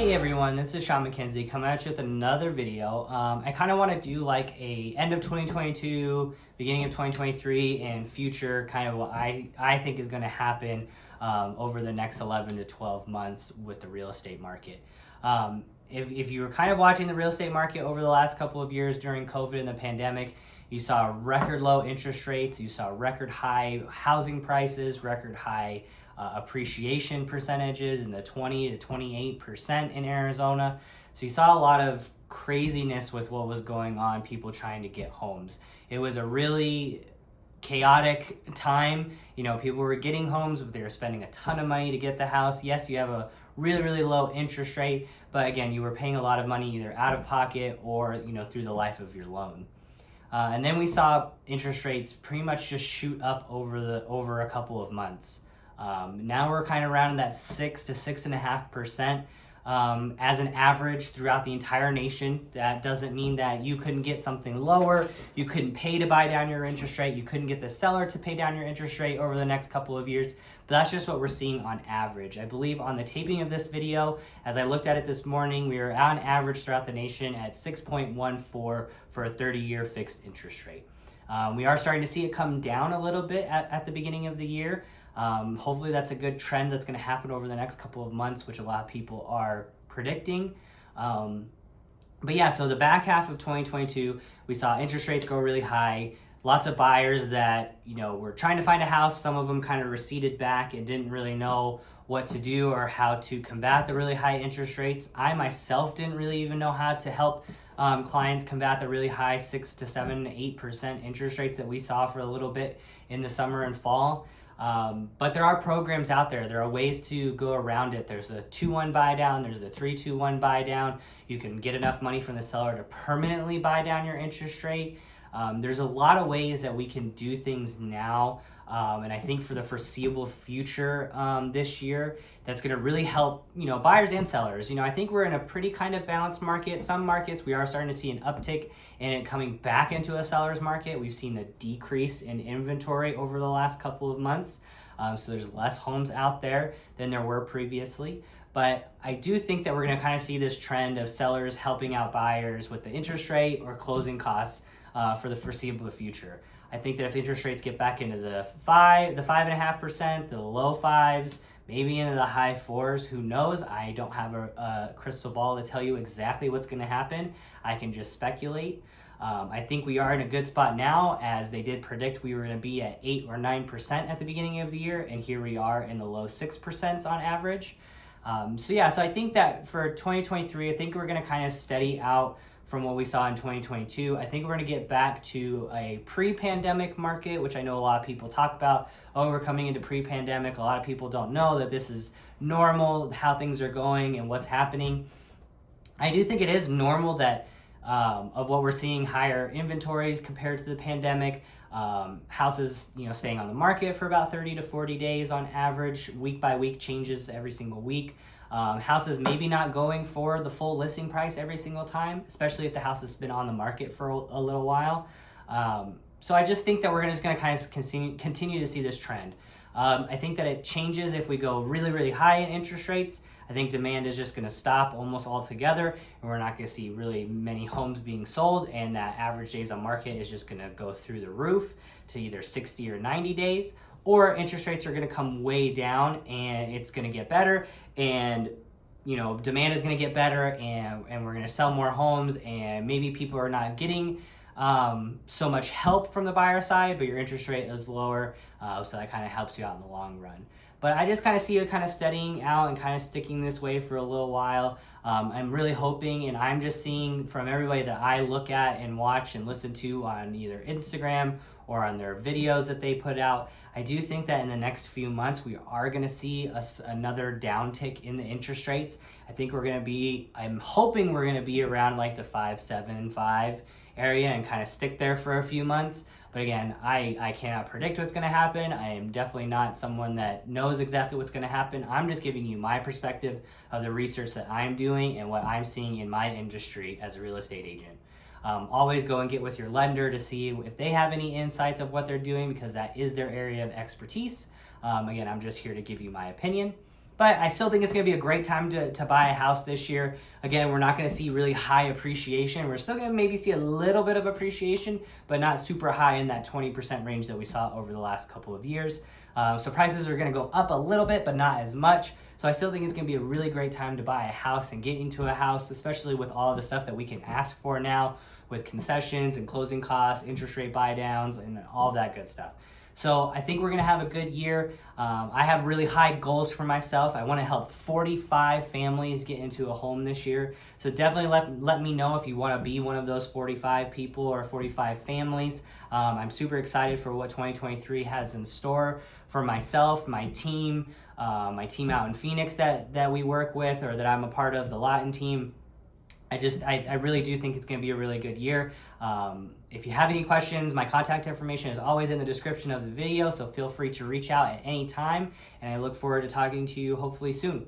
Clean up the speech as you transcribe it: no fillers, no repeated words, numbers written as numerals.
Hey everyone, this is Sean McKenzie coming at you with another video. I kind of want to do like a end of 2022, beginning of 2023, and future kind of what I think is going to happen over the next 11 to 12 months with the real estate market. If you were kind of watching the real estate market over the last couple of years during COVID and the pandemic, you saw record low interest rates, you saw record high housing prices, record high appreciation percentages in the 20 to 28% in Arizona. So you saw a lot of craziness with what was going on, people trying to get homes. It was a really chaotic time. You know, people were getting homes, but they were spending a ton of money to get the house. Yes, you have a really low interest rate, but again, you were paying a lot of money either out of pocket or, you know, through the life of your loan. And then we saw interest rates pretty much just shoot up over a couple of months. Now we're kind of around that 6 to 6.5% as an average throughout the entire nation. That doesn't mean that you couldn't get something lower. You couldn't pay to buy down your interest rate. You couldn't get the seller to pay down your interest rate over the next couple of years. But that's just what we're seeing on average. I believe on the taping of this video, as I looked at it this morning, we are on average throughout the nation at 6.14 for a 30-year fixed interest rate. We are starting to see it come down a little bit at the beginning of the year. Hopefully that's a good trend that's going to happen over the next couple of months, which a lot of people are predicting. But yeah, so the back half of 2022, we saw interest rates go really high. Lots of buyers that, you know, were trying to find a house. Some of them kind of receded back and didn't really know what to do or how to combat the really high interest rates. I myself didn't really even know how to help clients combat the really high 6 to 7 to 8% interest rates that we saw for a little bit in the summer and fall. But there are programs out there. There are ways to go around it. There's a 2-1 buy down. There's the 3-2-1 buy down. You can get enough money from the seller to permanently buy down your interest rate. There's a lot of ways that we can do things now. And I think for the foreseeable future this year, that's going to really help, you know, buyers and sellers. You know, I think we're in a pretty kind of balanced market. Some markets, we are starting to see an uptick in it coming back into a seller's market. We've seen a decrease in inventory over the last couple of months. So there's less homes out there than there were previously. But I do think that we're going to kind of see this trend of sellers helping out buyers with the interest rate or closing costs for the foreseeable future. I think that if interest rates get back into the 5.5%, the low fives, maybe into the high fours, who knows? I don't have a crystal ball to tell you exactly what's going to happen. I can just speculate. I think we are in a good spot now, as they did predict we were going to be at 8 or 9% at the beginning of the year, and here we are in the low 6% on average. So I think that for 2023, I think we're going to kind of steady out from what we saw in 2022. I think we're going to get back to a pre-pandemic market, which I know a lot of people talk about. Oh, we're coming into pre-pandemic. A lot of people don't know that this is normal, how things are going and what's happening. I do think it is normal that of what we're seeing, higher inventories compared to the pandemic. Houses, you know, staying on the market for about 30 to 40 days on average, week by week, changes every single week. Houses maybe not going for the full listing price every single time, especially if the house has been on the market for a little while. So I just think that we're just going to kind of continue to see this trend. I think that it changes if we go really high in interest rates. I think demand is just going to stop almost altogether, and we're not going to see really many homes being sold, and that average days on market is just going to go through the roof to either 60 or 90 days. Or interest rates are going to come way down and it's going to get better, and, you know, demand is going to get better, and we're going to sell more homes, and maybe people are not getting so much help from the buyer side, but your interest rate is lower, so that kind of helps you out in the long run. But I just kind of see it kind of steadying out and kind of sticking this way for a little while. I'm really hoping, and I'm just seeing from everybody that I look at and watch and listen to on either Instagram or on their videos that they put out, I do think that in the next few months we are going to see another downtick in the interest rates. I think I'm hoping we're going to be around like the 5.75 area and kind of stick there for a few months. But again, I cannot predict what's going to happen. I am definitely not someone that knows exactly what's going to happen. I'm just giving you my perspective of the research that I'm doing and what I'm seeing in my industry as a real estate agent. Always go and get with your lender to see if they have any insights of what they're doing, because that is their area of expertise. Again, I'm just here to give you my opinion. But I still think it's going to be a great time to buy a house this year. Again, we're not going to see really high appreciation. We're still going to maybe see a little bit of appreciation, but not super high in that 20% range that we saw over the last couple of years. So prices are going to go up a little bit, but not as much. So I still think it's going to be a really great time to buy a house and get into a house, especially with all of the stuff that we can ask for now with concessions and closing costs, interest rate buy downs, and all that good stuff. So I think we're going to have a good year. I have really high goals for myself. I want to help 45 families get into a home this year. So definitely let me know if you want to be one of those 45 people or 45 families. I'm super excited for what 2023 has in store for myself, my team out in Phoenix that we work with, or that I'm a part of, the Latin team. I really do think it's going to be a really good year. If you have any questions, my contact information is always in the description of the video, so feel free to reach out at any time, and I look forward to talking to you hopefully soon.